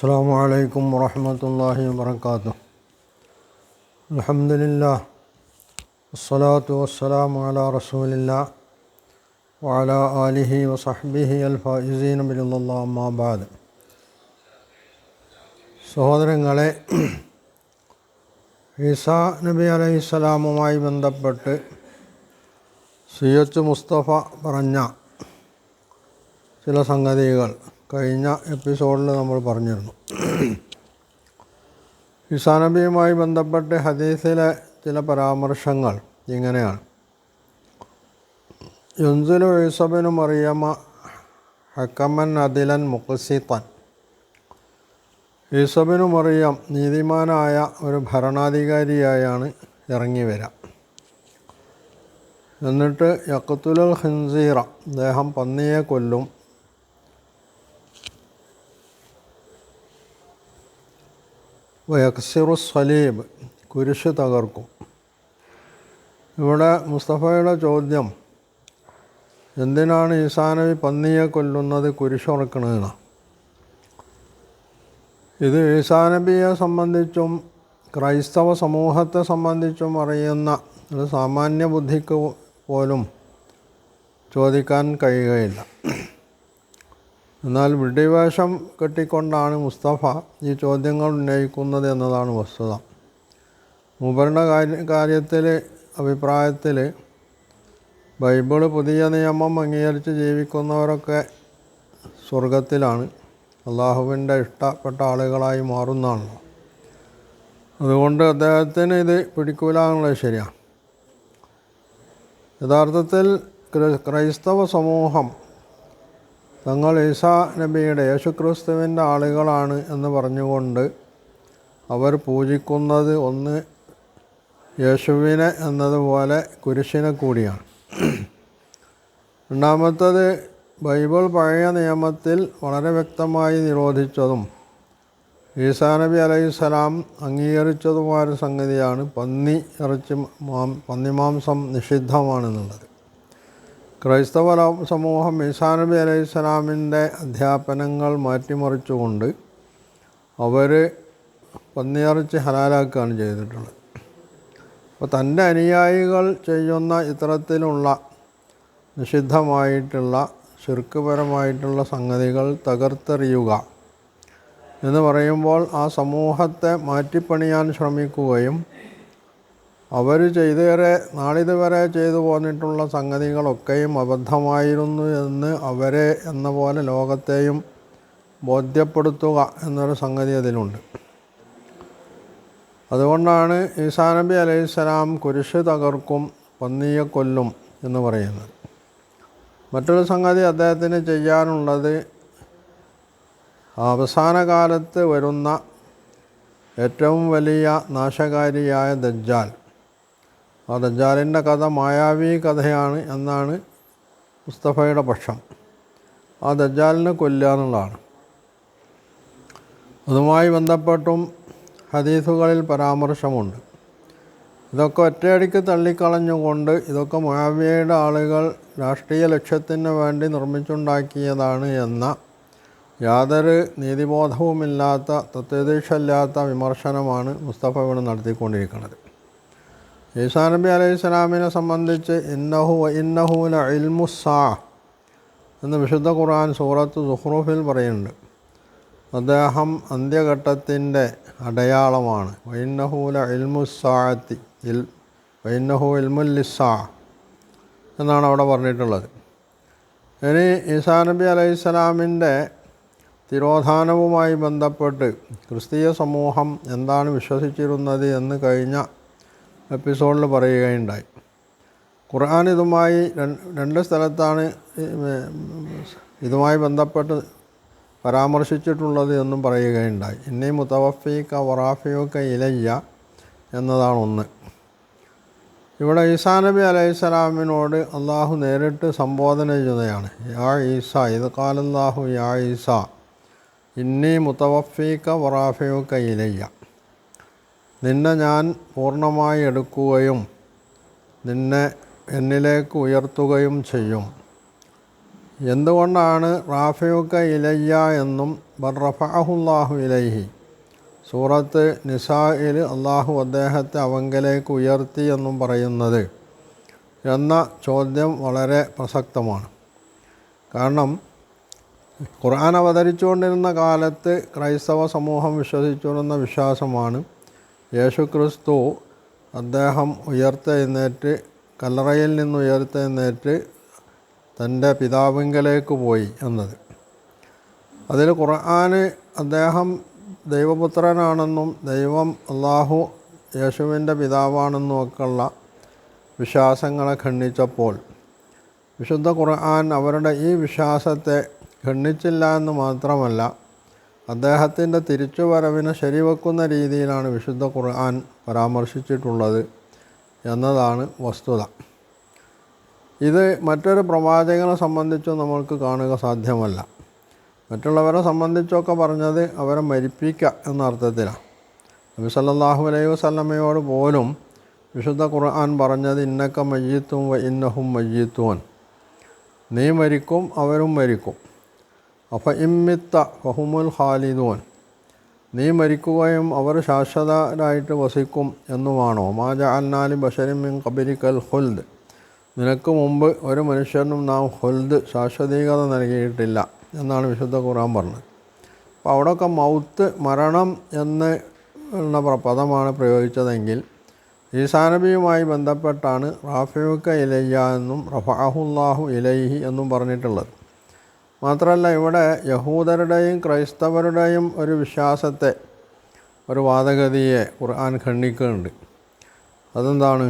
അസ്സലാമു അലൈക്കും വറഹ്മത്തുള്ളാഹി വബറകാതുഹു. അൽഹംദുലില്ലാഹ് വസ്സലാത്തു വസ്സലാമു അലാ റസൂലില്ലാഹ് വഅലാ ആലിഹി വസഹ്ബിഹി അൽ-ഫായിസീന ബിറിളല്ലാഹി അമ്മാ ബഅദ്. സഹോദരങ്ങളെ, ഈസാ നബി അലൈഹിസ്സലാമുമായി ബന്ധപ്പെട്ട് സയ്യിദ് മുസ്തഫ പറഞ്ഞ ചില സംഗതികൾ കഴിഞ്ഞ എപ്പിസോഡിൽ നമ്മൾ പറഞ്ഞിരുന്നു. ഈസാ നബിയുമായി ബന്ധപ്പെട്ട് ഹദീസിലെ ചില പരാമർശങ്ങൾ ഇങ്ങനെയാണ്: യുൻസിലു ഈസാ ഇബ്നു മറിയമ ഹക്കമൻ അദിലൻ മുഖ്സിതൻ. ഈസാ ഇബ്നു മറിയം നീതിമാനായ ഒരു ഭരണാധികാരിയായാണ് ഇറങ്ങി വരിക. എന്നിട്ട് യഖ്തുലുൽ ഖിൻസീറ, അദ്ദേഹം പന്നിയെ കൊല്ലും. വയക്സിറു സലീബ്, കുരിശ് തകർക്കും. ഇവിടെ മുസ്തഫയുടെ ചോദ്യം, എന്തിനാണ് ഈസാ നബി പന്നിയെ കൊല്ലുന്നത്, കുരിശുറക്കണമെന്നാണ്. ഇത് ഈസാ നബിയെ സംബന്ധിച്ചും ക്രൈസ്തവ സമൂഹത്തെ സംബന്ധിച്ചും അറിയുന്ന ഒരു സാമാന്യ ബുദ്ധിക്ക് പോലും ചോദിക്കാൻ കഴിയുകയില്ല. എന്നാൽ വിഡ്ഢിവേഷം കെട്ടിക്കൊണ്ടാണ് മുസ്തഫ ഈ ചോദ്യങ്ങൾ ഉന്നയിക്കുന്നത് എന്നതാണ് വസ്തുത. മൂപ്പരുടെ കാര്യത്തിൽ അഭിപ്രായത്തിൽ ബൈബിള് പുതിയ നിയമം അംഗീകരിച്ച് ജീവിക്കുന്നവരൊക്കെ സ്വർഗത്തിലാണ്, അള്ളാഹുവിൻ്റെ ഇഷ്ടപ്പെട്ട ആളുകളായി മാറുന്നതാണല്ലോ. അതുകൊണ്ട് അദ്ദേഹത്തിന് ഇത് പിടിക്കൂല എന്നുള്ളത് ശരിയാണ്. യഥാർത്ഥത്തിൽ ക്രൈസ്തവ സമൂഹം തങ്ങൾ ഈസാ നബിയുടെ, യേശുക്രിസ്തുവിൻ്റെ ആളുകളാണ് എന്ന് പറഞ്ഞുകൊണ്ട് അവർ പൂജിക്കുന്നത് ഒന്ന് യേശുവിനെ എന്നതുപോലെ കുരിശിനെ കൂടിയാണ്. രണ്ടാമത്തത്, ബൈബിൾ പഴയ നിയമത്തിൽ വളരെ വ്യക്തമായി നിരോധിച്ചതും ഈസാ നബി അലൈഹിസ്സലാം അംഗീകരിച്ചതുമായ സംഗതിയാണ് പന്നിമാംസം നിഷിദ്ധമാണെന്നുള്ളത്. ക്രൈസ്തവ സമൂഹം ഈസാ നബി അലൈഹിസ്സലാമിൻ്റെ അധ്യാപനങ്ങൾ മാറ്റിമറിച്ചുകൊണ്ട് അവർ പന്നിയിറച്ചി ഹലാലാക്കുകയാണ് ചെയ്തിട്ടുള്ളത്. അപ്പോൾ തൻ്റെ അനുയായികൾ ചെയ്യുന്ന ഇത്തരത്തിലുള്ള നിഷിദ്ധമായിട്ടുള്ള ശിർക്ക്പരമായിട്ടുള്ള സംഗതികൾ തകർത്തെറിയുക എന്ന് പറയുമ്പോൾ ആ സമൂഹത്തെ മാറ്റിപ്പണിയാൻ ശ്രമിക്കുകയും അവർ നാളിതുവരെ ചെയ്തു പോന്നിട്ടുള്ള സംഗതികളൊക്കെയും അബദ്ധമായിരുന്നു എന്ന് അവരെ എന്ന പോലെ ലോകത്തെയും ബോധ്യപ്പെടുത്തുക എന്നൊരു സംഗതി അതിലുണ്ട്. അതുകൊണ്ടാണ് ഈസാ നബി അലൈഹിസ്സലാം കുരിശ് തകർക്കും, പന്നിയെ കൊല്ലും എന്ന് പറയുന്നത്. മറ്റൊരു സംഗതി അദ്ദേഹത്തിന് ചെയ്യാനുള്ളത്, അവസാന കാലത്ത് വരുന്ന ഏറ്റവും വലിയ നാശകാരിയായ ദജ്ജാൽ, ആ ദജ്ജാലിൻ്റെ കഥ മായാവി കഥയാണ് എന്നാണ് മുസ്തഫയുടെ പക്ഷം. ആ ദജ്ജാലിനെ കൊല്ലുക എന്നുള്ളതാണ്. അതുമായി ബന്ധപ്പെട്ടും ഹദീസുകളിൽ പരാമർശമുണ്ട്. ഇതൊക്കെ ഒറ്റയടിക്ക് തള്ളിക്കളഞ്ഞുകൊണ്ട് ഇതൊക്കെ മുആവിയയുടെ ആളുകൾ രാഷ്ട്രീയ ലക്ഷ്യത്തിന് വേണ്ടി നിർമ്മിച്ചുണ്ടാക്കിയതാണ് എന്ന യാതൊരു നീതിബോധവുമില്ലാത്ത, തത്വദീക്ഷയില്ലാത്ത വിമർശനമാണ് മുസ്തഫ ഇവിടെ നടത്തിക്കൊണ്ടിരിക്കുന്നത്. ഈസാ നബി അലൈഹിസ്സലാമിനെ സംബന്ധിച്ച് ഇന്നഹു ലഇൽമുസ്സാ എന്ന് വിശുദ്ധ ഖുർആൻ സൂറത്ത് സുഖ്റൂഫിൽ പറയുന്നുണ്ട്. അദ്ദേഹം അന്ത്യഘട്ടത്തിൻ്റെ അടയാളമാണ്. വഇന്നഹു ലഇൽമുസ്സാഅത്തി വഇന്നഹു ഇൽമുൽ ലിസ്സാ എന്നാണ് അവിടെ പറഞ്ഞിട്ടുള്ളത്. ഇനി ഈസാ നബി അലൈഹിസ്സലാമിൻ്റെ തിരോധാനവുമായി ബന്ധപ്പെട്ട് ക്രിസ്തീയ സമൂഹം എന്താണ് വിശ്വസിച്ചിരുന്നത് എന്ന് കഴിഞ്ഞ എപ്പിസോഡിൽ പറയുകയുണ്ടായി. ഖുർആൻ ഇതുമായി രണ്ട് സ്ഥലത്താണ് ഇതുമായി ബന്ധപ്പെട്ട് പരാമർശിച്ചിട്ടുള്ളത് എന്നും പറയുകയുണ്ടായി. ഇന്നി മുതവഫീക വറാഫിയുക ഇലയ്യ എന്നതാണ് ഒന്ന്. ഇവിടെ ഈസാ നബി അലൈഹിസ്സലാമിനോട് അള്ളാഹു നേരിട്ട് സംബോധന ചെയ്യുന്നതാണ്. യാ ഈസ, ഇത് ഖാലല്ലാഹു യാ ഈസ ഇന്നി മുതവഫീക വറാഫിയുക ഇലയ്യ, നിന്നെ ഞാൻ പൂർണ്ണമായി എടുക്കുകയും നിന്നെ എന്നിലേക്ക് ഉയർത്തുകയും ചെയ്യും. എന്തുകൊണ്ടാണ് റാഫിയുക ഇലയ്യ എന്നും റഫഅഹുല്ലാഹു ഇലൈഹി സൂറത്ത് നിസായിൽ അള്ളാഹു അദ്ദേഹത്തെ അവങ്കലേക്ക് ഉയർത്തി എന്നും പറയുന്നത് എന്ന ചോദ്യം വളരെ പ്രസക്തമാണ്. കാരണം ഖുർആൻ അവതരിച്ചുകൊണ്ടിരുന്ന കാലത്ത് ക്രൈസ്തവ സമൂഹം വിശ്വസിച്ചിരുന്ന വിശ്വാസമാണ് യേശുക്രിസ്തു അദ്ദേഹം ഉയർത്തെഴുന്നേറ്റ് കല്ലറയിൽ നിന്ന് ഉയർത്തെഴുന്നേറ്റ് തൻ്റെ പിതാവിങ്കലേക്ക് പോയി എന്നത്. അതിൽ ഖുർആൻ അദ്ദേഹം ദൈവപുത്രനാണെന്നും ദൈവം അള്ളാഹു യേശുവിൻ്റെ പിതാവാണെന്നും ഒക്കെയുള്ള വിശ്വാസങ്ങളെ ഖണ്ഡിച്ചപ്പോൾ വിശുദ്ധ ഖുർആൻ അവരുടെ ഈ വിശ്വാസത്തെ ഖണ്ഡിച്ചില്ല എന്ന് മാത്രമല്ല, അദ്ദേഹത്തിൻ്റെ തിരിച്ചുവരവിനെ ശരിവെക്കുന്ന രീതിയിലാണ് വിശുദ്ധ ഖുർആൻ പരാമർശിച്ചിട്ടുള്ളത് എന്നതാണ് വസ്തുത. ഇത് മറ്റൊരു പ്രവാചകനെ സംബന്ധിച്ചും നമ്മൾക്ക് കാണുക സാധ്യമല്ല. മറ്റുള്ളവരെ സംബന്ധിച്ചൊക്കെ പറഞ്ഞത് അവരെ മരിപ്പിക്കുക എന്ന അർത്ഥത്തിലാണ്. നബി സല്ലല്ലാഹു അലൈഹി വസല്ലമയോട് പോലും വിശുദ്ധ ഖുർആൻ പറഞ്ഞത് ഇന്നക മയ്യിത്തുൻ വ ഇന്നഹും മയ്യിത്തൂൻ, നീ മരിക്കും അവരും മരിക്കും. അഫ ഇമ്മിത്ത ഫഹുമുൽ ഖാലിദൂൻ, നീ മരിക്കുകയും അവർ ശാശ്വതരായിട്ട് വസിക്കും എന്നുമാണോ? മാ ജഅൽനാ ലി ബശരിൻ മിൻ ഖബ്ലിക്കൽ ഖുൽദ്, നിനക്ക് മുമ്പ് ഒരു മനുഷ്യനും നാം ഖുൽദ് ശാശ്വതീകത നൽകിയിട്ടില്ല എന്നാണ് വിശുദ്ധ ഖുർആൻ പറഞ്ഞത്. അപ്പോൾ അവിടെയൊക്കെ മൗത്ത് മരണം എന്ന പദമാണ് പ്രയോഗിച്ചതെങ്കിൽ ഈസാ നബിയുമായി ബന്ധപ്പെട്ടാണ് റാഫിയുക ഇലയ്യ എന്നും റഫഅഹുല്ലാഹു ഇലൈഹി എന്നും പറഞ്ഞിട്ടുള്ളത്. മാത്രമല്ല ഇവിടെ യഹൂദരുടെയും ക്രൈസ്തവരുടെയും ഒരു വിശ്വാസത്തെ, ഒരു വാദഗതിയെ ഖുർആൻ ഖണ്ഡിക്കുന്നുണ്ട്. അതെന്താണ്?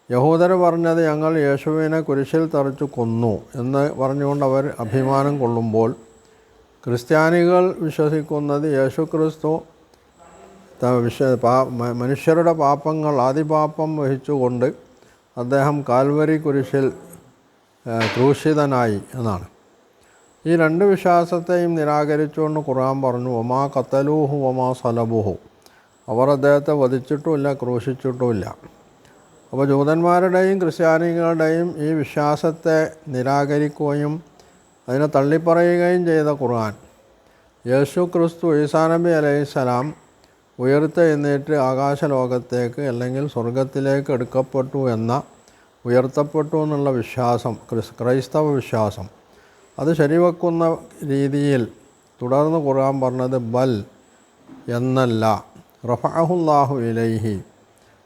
യഹൂദർ പറഞ്ഞത് ഞങ്ങൾ യേശുവിനെ കുരിശിൽ തറച്ചു കൊന്നു എന്ന് പറഞ്ഞുകൊണ്ട് അവർ അഭിമാനം കൊള്ളുമ്പോൾ, ക്രിസ്ത്യാനികൾ വിശ്വസിക്കുന്നത് യേശുക്രിസ്തു മനുഷ്യരുടെ പാപങ്ങൾ ആദിപാപം വഹിച്ചുകൊണ്ട് അദ്ദേഹം കാൽവരി കുരിശിൽ ക്രൂശിതനായി എന്നാണ്. ഈ രണ്ട് വിശ്വാസത്തെയും നിരാകരിച്ചുകൊണ്ട് ഖുർആൻ പറഞ്ഞു വമാ ഖതലൂഹു വമാ സലബുഹു, അവർ അദ്ദേഹത്തെ വധിച്ചിട്ടുമില്ല ക്രൂശിച്ചിട്ടുമില്ല. അപ്പോൾ ജൂതന്മാരുടെയും ക്രിസ്ത്യാനികളുടെയും ഈ വിശ്വാസത്തെ നിരാകരിക്കുകയും അതിനെ തള്ളിപ്പറയുകയും ചെയ്ത ഖുർആൻ യേശു ക്രിസ്തു ഈസാ നബി അലൈഹിസ്സലാം ഉയർത്തെഴുന്നേറ്റ് ആകാശലോകത്തേക്ക് അല്ലെങ്കിൽ സ്വർഗത്തിലേക്ക് എടുക്കപ്പെട്ടു എന്ന, ഉയർത്തപ്പെട്ടു എന്നുള്ള വിശ്വാസം, ക്രൈസ്തവ വിശ്വാസം, അത് ശരിവെക്കുന്ന രീതിയിൽ തുടർന്ന് ഖുർആൻ പറഞ്ഞത് ബൽ എന്നല്ല, റഫഅഹുല്ലാഹു ഇലൈഹി,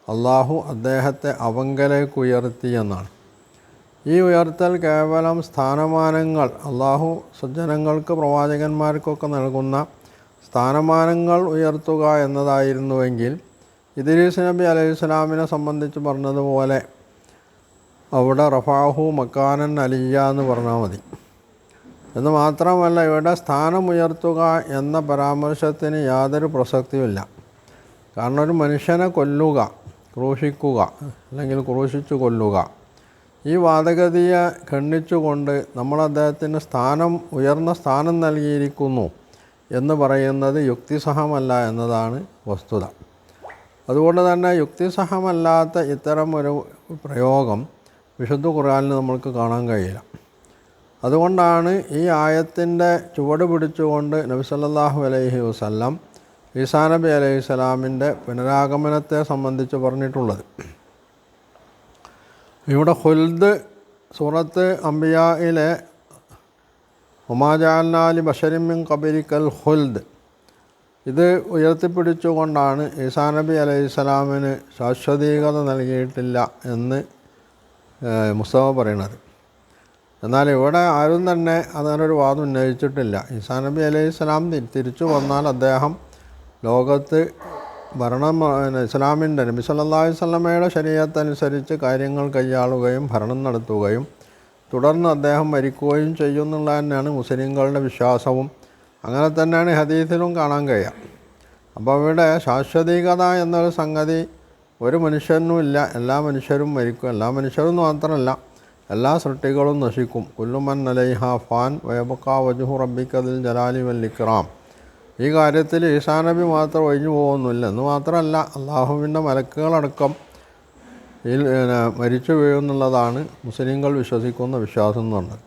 അള്ളാഹു അദ്ദേഹത്തെ അവങ്കലേക്ക് ഉയർത്തി എന്നാണ്. ഈ ഉയർത്തൽ കേവലം സ്ഥാനമാനങ്ങൾ, അള്ളാഹു സജ്ജനങ്ങൾക്ക് പ്രവാചകന്മാർക്കൊക്കെ നൽകുന്ന സ്ഥാനമാനങ്ങൾ ഉയർത്തുക എന്നതായിരുന്നുവെങ്കിൽ ഇദ്രീസ് നബി അലൈഹിസ്സലാമിനെ സംബന്ധിച്ച് പറഞ്ഞതുപോലെ അവിടെ റഫഅഹു മക്കാനൻ അലിയ്യ എന്ന് പറഞ്ഞാൽ മതി. എന്ന് മാത്രമല്ല ഇവിടെ സ്ഥാനമുയർത്തുക എന്ന പരാമർശത്തിന് യാതൊരു പ്രസക്തിയുമില്ല. കാരണം ഒരു മനുഷ്യനെ കൊല്ലുക, ക്രൂശിക്കുക അല്ലെങ്കിൽ ക്രൂശിച്ചു കൊല്ലുക, ഈ വാദഗതിയെ ഖണ്ഡിച്ചുകൊണ്ട് നമ്മൾ അദ്ദേഹത്തിന് ഉയർന്ന സ്ഥാനം നൽകിയിരിക്കുന്നു എന്ന് പറയുന്നത് യുക്തിസഹമല്ല എന്നതാണ് വസ്തുത. അതുകൊണ്ട് തന്നെ യുക്തിസഹമല്ലാത്ത ഇത്തരം ഒരു പ്രയോഗം വിശുദ്ധ ഖുർആനിൽ നമ്മൾക്ക് കാണാൻ കഴിയില്ല. അതുകൊണ്ടാണ് ഈ ആയത്തിൻ്റെ ചുവട് പിടിച്ചുകൊണ്ട് നബി സല്ലല്ലാഹു അലൈഹി വസല്ലം ഈസാ നബി അലൈഹിസ്സലാമിൻ്റെ പുനരാഗമനത്തെ സംബന്ധിച്ച് പറഞ്ഞിട്ടുള്ളത്. ഇവിടെ ഖുൽദ് സൂറത്ത് അംബിയായിലെ വമാ ജഅൽനാ ലി ബശരിൻ മിൻ ഖബ്ലിക്കൽ ഖുൽദ്, ഇത് ഉയർത്തിപ്പിടിച്ചുകൊണ്ടാണ് ഈസാ നബി അലൈഹിസ്സലാമിന് ശാശ്വതീകത നൽകിയിട്ടില്ല എന്ന് മുസ്തഫ പറയുന്നത്. എന്നാൽ ഇവിടെ ആരും തന്നെ അതിനൊരു വാദം ഉന്നയിച്ചിട്ടില്ല. ഈസാ നബി അലൈഹിസ്സലാം തിരിച്ചു വന്നാൽ അദ്ദേഹം ലോകത്ത് ഇസ്ലാമിൻ്റെ നബി സല്ലല്ലാഹു അലൈഹി വസല്ലമയുടെ ശരീഅത്ത് അനുസരിച്ച് കാര്യങ്ങൾ കൈയാളുകയും ഭരണം നടത്തുകയും തുടർന്ന് അദ്ദേഹം മരിക്കുകയും ചെയ്യുന്നുള്ള തന്നെയാണ് മുസ്ലിങ്ങളുടെ വിശ്വാസവും. അങ്ങനെ തന്നെയാണ് ഹദീസിലും കാണാൻ കഴിയുക. അപ്പോൾ ഇവിടെ ശാശ്വതീകത എന്നൊരു സംഗതി ഒരു മനുഷ്യനും ഇല്ല. എല്ലാ മനുഷ്യരും മരിക്കും. എല്ലാ മനുഷ്യരും മാത്രമല്ല, എല്ലാ സൃഷ്ടികളും നശിക്കും. കുല്ലു മൻ അലൈഹാ ഫാൻ വയബ്ഖാ വജ്ഹു റബ്ബിക ദിൽ ജലാലി വൽ ഇക്റാം. ഈ കാര്യത്തിൽ ഈസാ നബി മാത്രം ഒഴിഞ്ഞു പോകുന്നില്ല. എന്ന് മാത്രമല്ല അള്ളാഹുവിൻ്റെ മലക്കുകളടക്കം മരിച്ചു വീഴുന്നുള്ളതാണ് മുസ്ലിങ്ങൾ വിശ്വസിക്കുന്ന വിശ്വാസം എന്ന് പറഞ്ഞത്.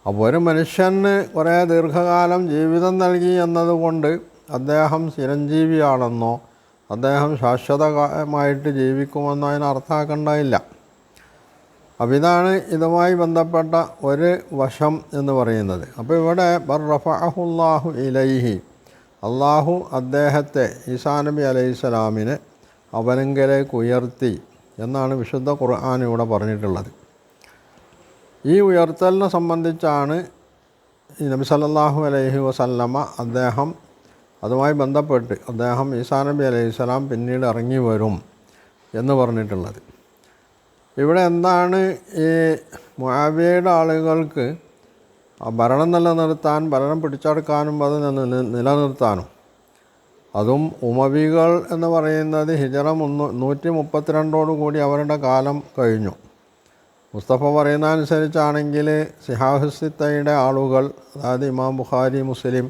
അപ്പോൾ ഒരു മനുഷ്യന് കുറേ ദീർഘകാലം ജീവിതം നൽകി എന്നതുകൊണ്ട് അദ്ദേഹം ചിരഞ്ജീവിയാണെന്നോ അദ്ദേഹം ശാശ്വതമായിട്ട് ജീവിക്കുമെന്നോ അതിന് അർത്ഥമാക്കേണ്ടതില്ല. അപ്പോൾ ഇതാണ് ഇതുമായി ബന്ധപ്പെട്ട ഒരു വശം എന്ന് പറയുന്നത്. അപ്പോൾ ഇവിടെ ബർ റഫഅഹുല്ലാഹു ഇലൈഹി, അള്ളാഹു അദ്ദേഹത്തെ ഈസാ നബി അലൈഹിസ്സലാമിനെ അവനെങ്കിലേക്ക് ഉയർത്തി എന്നാണ് വിശുദ്ധ ഖുർആൻ ഇവിടെ പറഞ്ഞിട്ടുള്ളത്. ഈ ഉയർത്തലിനെ സംബന്ധിച്ചാണ് ഈ നബി സല്ലല്ലാഹു അലൈഹി വസല്ലമ അദ്ദേഹം അതുമായി ബന്ധപ്പെട്ട് അദ്ദേഹം ഈസാ നബി അലൈഹിസ്സലാം പിന്നീട് ഇറങ്ങി വരും എന്ന് പറഞ്ഞിട്ടുള്ളത്. ഇവിടെ എന്താണ് ഈ മുആവിയയുടെ ആളുകൾക്ക് ഭരണം നിലനിർത്താൻ, ഭരണം പിടിച്ചെടുക്കാനും അത് നിലനിർത്താനും, അതും ഉമവികൾ എന്ന് പറയുന്നത് ഹിജറ 132 അവരുടെ കാലം കഴിഞ്ഞു. മുസ്തഫ പറയുന്ന അനുസരിച്ചാണെങ്കിൽ സിഹാഹുസിത്തയുടെ ആളുകൾ, അതായത് ഇമാം ബുഖാരി, മുസ്ലിം,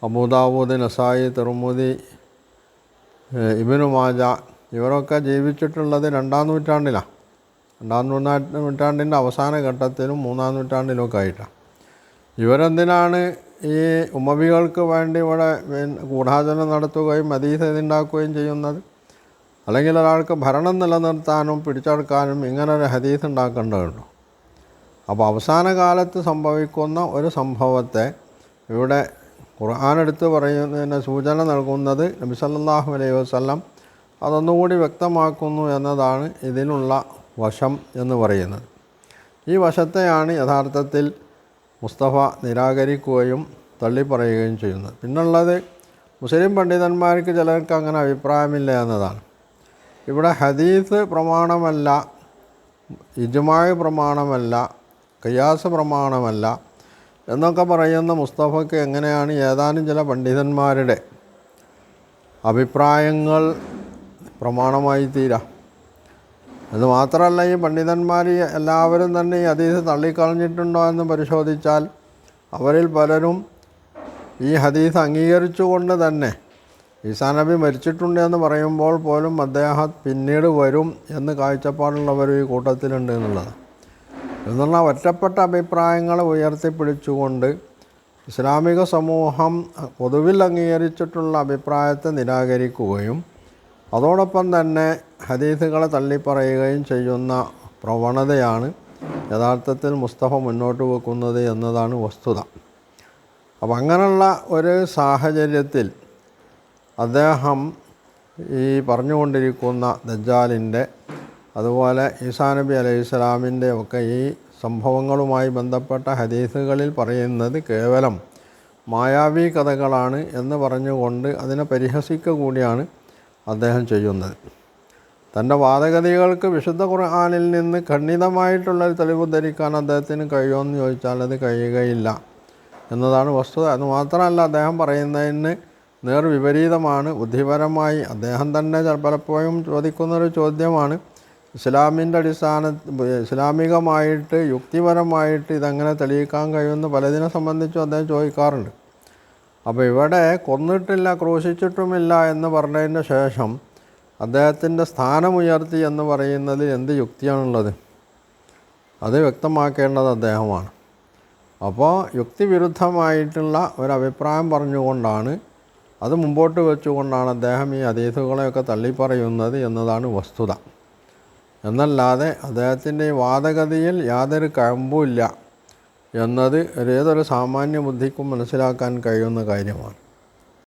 അബൂദാവൂദ്, നസായി, തിർമുദി, ഇബ്നു മാജ ഇവരൊക്കെ ജീവിച്ചിട്ടുള്ളത് 2-ാം നൂറ്റാണ്ടിലാണ്. 2-ാം നൂറ്റാണ്ടിൻ്റെ അവസാന ഘട്ടത്തിലും 3-ാം നൂറ്റാണ്ടിലൊക്കെ ആയിട്ടാണ്. ഇവരെന്തിനാണ് ഈ ഉമവികൾക്ക് വേണ്ടി ഇവിടെ ഗൂഢാചരണം നടത്തുകയും ഹദീസ് ഉണ്ടാക്കുകയും ചെയ്യുന്നത്? അല്ലെങ്കിൽ ഒരാൾക്ക് ഭരണം നിലനിർത്താനും പിടിച്ചെടുക്കാനും ഇങ്ങനെ ഒരു ഹദീസ് ഉണ്ടാക്കേണ്ടതുണ്ടോ? അപ്പോൾ അവസാന കാലത്ത് സംഭവിക്കുന്ന ഒരു സംഭവത്തെ ഇവിടെ ഖുർആൻ എടുത്ത് പറയുന്നതിന് സൂചന നൽകുന്നത് നബി സല്ലല്ലാഹു അലൈഹി വസല്ലം അതൊന്നുകൂടി വ്യക്തമാക്കുന്നു എന്നതാണ് ഇതിനുള്ള വശം എന്ന് പറയുന്നത്. ഈ വശത്തെയാണ് യഥാർത്ഥത്തിൽ മുസ്തഫ നിരാകരിക്കുകയും തള്ളിപ്പറയുകയും ചെയ്യുന്നത്. പിന്നുള്ളത് മുസ്ലിം പണ്ഡിതന്മാർക്ക് ചിലർക്ക് അങ്ങനെ അഭിപ്രായമില്ല എന്നതാണ്. ഇവിടെ ഹദീസ് പ്രമാണമല്ല, ഇജ്മാഅ് പ്രമാണമല്ല, ഖിയാസ് പ്രമാണമല്ല എന്നൊക്കെ പറയുന്ന മുസ്തഫയ്ക്ക് എങ്ങനെയാണ് ഏതാനും ചില പണ്ഡിതന്മാരുടെ അഭിപ്രായങ്ങൾ പ്രമാണമായി തീരാം? അത് മാത്രമല്ല, ഈ പണ്ഡിതന്മാർ എല്ലാവരും തന്നെ ഈ ഹദീസ് തള്ളിക്കളഞ്ഞിട്ടുണ്ടോ എന്ന് പരിശോധിച്ചാൽ അവരിൽ പലരും ഈ ഹദീസ് അംഗീകരിച്ചുകൊണ്ട് തന്നെ ഈസാ നബി മരിച്ചിട്ടുണ്ട് എന്ന് പറയുമ്പോൾ പോലും അദ്ദേഹം പിന്നീട് വരും എന്ന് കാഴ്ചപ്പാടുള്ളവർ ഈ കൂട്ടത്തിലുണ്ട് എന്നുള്ളത്. എന്നുള്ള ഒറ്റപ്പെട്ട അഭിപ്രായങ്ങളെ ഉയർത്തിപ്പിടിച്ചുകൊണ്ട് ഇസ്ലാമിക സമൂഹം പൊതുവിൽ അംഗീകരിച്ചിട്ടുള്ള അഭിപ്രായത്തെ നിരാകരിക്കുകയും അതോടൊപ്പം തന്നെ ഹദീസുകളെ തള്ളിപ്പറയുകയും ചെയ്യുന്ന പ്രവണതയാണ് യഥാർത്ഥത്തിൽ മുസ്തഫ മുന്നോട്ട് വെക്കുന്നത് എന്നതാണ് വസ്തുത. അപ്പം അങ്ങനെയുള്ള ഒരു സാഹചര്യത്തിൽ അദ്ദേഹം ഈ പറഞ്ഞുകൊണ്ടിരിക്കുന്ന ദജ്ജാലിൻ്റെ, അതുപോലെ ഈസാ നബി അലൈഹിസ്സലാമിൻ്റെ ഒക്കെ ഈ സംഭവങ്ങളുമായി ബന്ധപ്പെട്ട ഹദീസുകളിൽ പറയുന്നത് കേവലം മായാവി കഥകളാണ് എന്ന് പറഞ്ഞുകൊണ്ട് അതിനെ പരിഹസിക്കുക കൂടിയാണ് അദ്ദേഹം ചെയ്യുന്നത്. തൻ്റെ വാദഗതികൾക്ക് വിശുദ്ധ ഖുർആനിൽ നിന്ന് ഖണ്ഡിതമായിട്ടുള്ളൊരു തെളിവ് ധരിക്കാൻ അദ്ദേഹത്തിന് കഴിയുമെന്ന് ചോദിച്ചാൽ അത് കഴിയുകയില്ല എന്നതാണ് വസ്തുത. അത് മാത്രമല്ല, അദ്ദേഹം പറയുന്നതിന് നേർവിപരീതമാണ്. ബുദ്ധിപരമായി അദ്ദേഹം തന്നെ പലപ്പോഴും ചോദിക്കുന്നൊരു ചോദ്യമാണ്, ഇസ്ലാമികമായിട്ട് യുക്തിപരമായിട്ട് ഇതെങ്ങനെ തെളിയിക്കാൻ കഴിയുമെന്ന് പലതിനെ സംബന്ധിച്ചും അദ്ദേഹം ചോദിക്കാറുണ്ട്. അപ്പോൾ ഇവിടെ കൊന്നിട്ടില്ല, ക്രൂശിച്ചിട്ടുമില്ല എന്ന് പറഞ്ഞതിന് ശേഷം അദ്ദേഹത്തിൻ്റെ സ്ഥാനമുയർത്തി എന്ന് പറയുന്നതിൽ എന്ത് യുക്തിയാണുള്ളത്? അത് വ്യക്തമാക്കേണ്ടത് അദ്ദേഹമാണ്. അപ്പോൾ യുക്തിവിരുദ്ധമായിട്ടുള്ള ഒരഭിപ്രായം പറഞ്ഞുകൊണ്ടാണ്, അത് മുമ്പോട്ട് വെച്ചുകൊണ്ടാണ് അദ്ദേഹം ഈ ഹദീസുകളെയൊക്കെ തള്ളിപ്പറയുന്നത് എന്നതാണ് വസ്തുത. എന്നല്ലാതെ അദ്ദേഹത്തിൻ്റെ ഈ വാദഗതിയിൽ യാതൊരു കഴമ്പുമില്ല എന്നത് ഏതൊരു സാമാന്യ ബുദ്ധിക്കും മനസ്സിലാക്കാൻ കഴിയുന്ന കാര്യമാണ്.